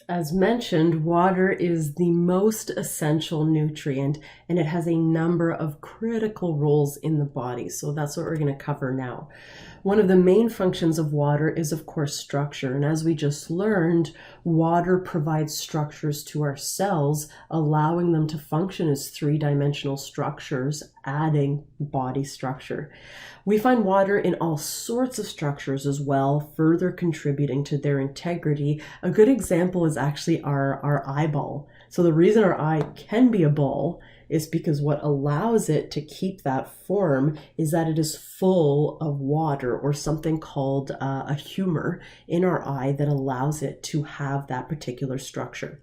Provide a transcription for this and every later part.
As mentioned, water is the most essential nutrient and it has a number of critical roles in the body. So that's what we're going to cover now. One of the main functions of water is, of course, structure. And as we just learned, water provides structures to our cells, allowing them to function as three-dimensional structures, adding body structure. We find water in all sorts of structures as well, further contributing to their integrity. A good example is actually our eyeball. So the reason our eye can be a ball is because what allows it to keep that form is that it is full of water, or something called a humor in our eye that allows it to have that particular structure.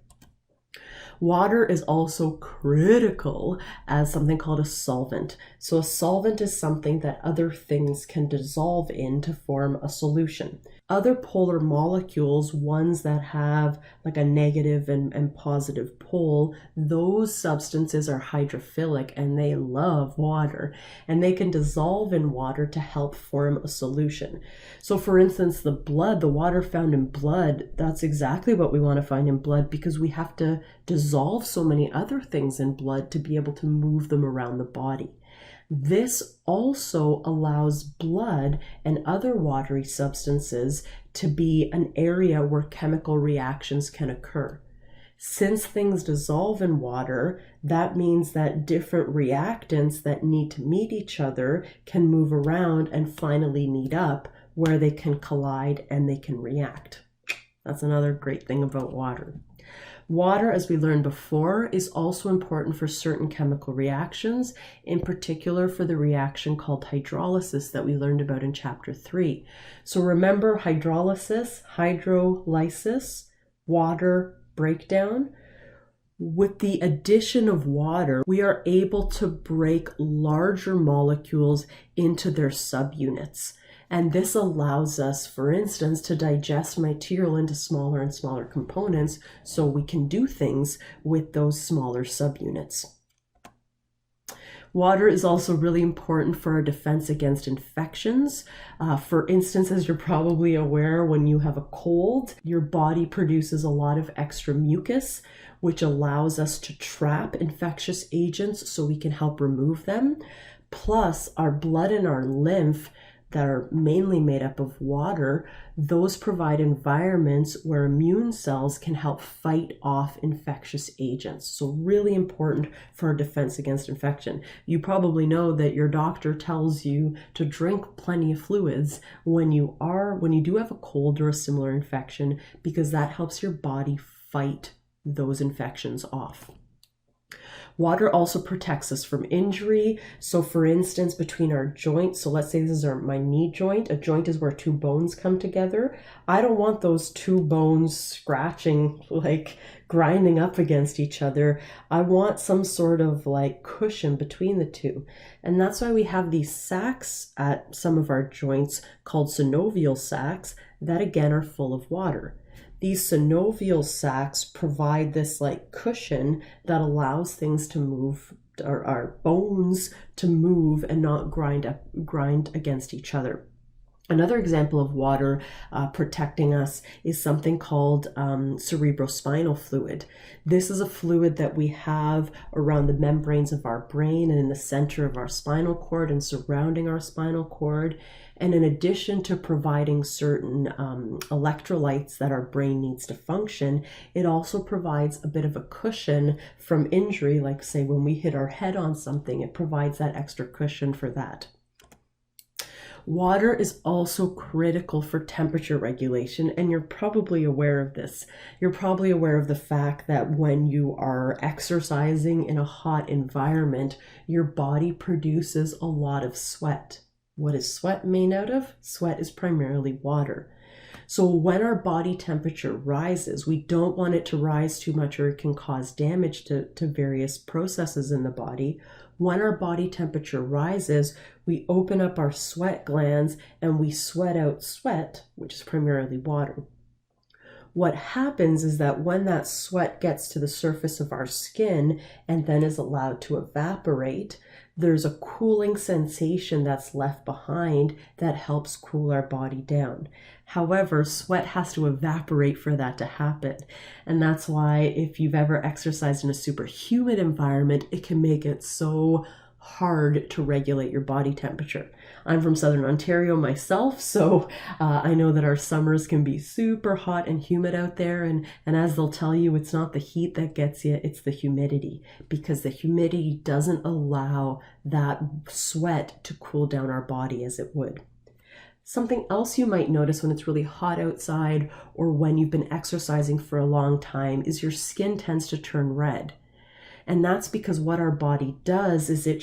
Water is also critical as something called a solvent. So a solvent is something that other things can dissolve in to form a solution. Other polar molecules, ones that have like a negative and positive pole, those substances are hydrophilic and they love water, and they can dissolve in water to help form a solution. So for instance, the water found in blood, that's exactly what we want to find in blood, because we have to dissolve so many other things in blood to be able to move them around the body. This also allows blood and other watery substances to be an area where chemical reactions can occur. Since things dissolve in water, that means that different reactants that need to meet each other can move around and finally meet up where they can collide and they can react. That's another great thing about water. Water, as we learned before, is also important for certain chemical reactions, in particular for the reaction called hydrolysis that we learned about in chapter 3. So remember hydrolysis, water breakdown. With the addition of water, we are able to break larger molecules into their subunits. And this allows us, for instance, to digest material into smaller and smaller components so we can do things with those smaller subunits. Water is also really important for our defense against infections. For instance, as you're probably aware, when you have a cold, your body produces a lot of extra mucus, which allows us to trap infectious agents so we can help remove them. Plus, our blood and our lymph that are mainly made up of water, those provide environments where immune cells can help fight off infectious agents. So really important for our defense against infection. You probably know that your doctor tells you to drink plenty of fluids when you do have a cold or a similar infection, because that helps your body fight those infections off. Water also protects us from injury. So for instance, between our joints, so let's say this is my knee joint. A joint is where two bones come together. I don't want those two bones scratching, like grinding up against each other. I want some sort of like cushion between the two. And that's why we have these sacs at some of our joints called synovial sacs that again are full of water. These synovial sacs provide this like cushion that allows things to move, or our bones to move and not grind against each other. Another example of water protecting us is something called cerebrospinal fluid. This is a fluid that we have around the membranes of our brain and in the center of our spinal cord and surrounding our spinal cord. And in addition to providing certain electrolytes that our brain needs to function, it also provides a bit of a cushion from injury, like say when we hit our head on something, it provides that extra cushion for that. Water is also critical for temperature regulation, and you're probably aware of this. You're probably aware of the fact that when you are exercising in a hot environment, your body produces a lot of sweat. What is sweat made out of? Sweat is primarily water. So when our body temperature rises, we don't want it to rise too much or it can cause damage to various processes in the body. When our body temperature rises, we open up our sweat glands and we sweat out sweat, which is primarily water. What happens is that when that sweat gets to the surface of our skin and then is allowed to evaporate, there's a cooling sensation that's left behind that helps cool our body down. However, sweat has to evaporate for that to happen. And that's why if you've ever exercised in a super humid environment, it can make it so hard to regulate your body temperature. I'm from Southern Ontario myself, so I know that our summers can be super hot and humid out there. And as they'll tell you, it's not the heat that gets you, it's the humidity, because the humidity doesn't allow that sweat to cool down our body as it would. Something else you might notice when it's really hot outside or when you've been exercising for a long time is your skin tends to turn red. And that's because what our body does is it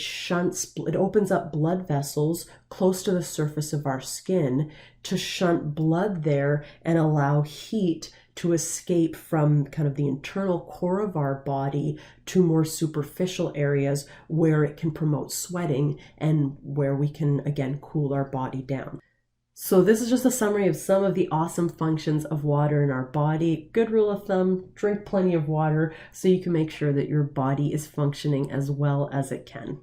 opens up blood vessels close to the surface of our skin to shunt blood there and allow heat to escape from kind of the internal core of our body to more superficial areas where it can promote sweating and where we can, again, cool our body down. So this is just a summary of some of the awesome functions of water in our body. Good rule of thumb, drink plenty of water so you can make sure that your body is functioning as well as it can.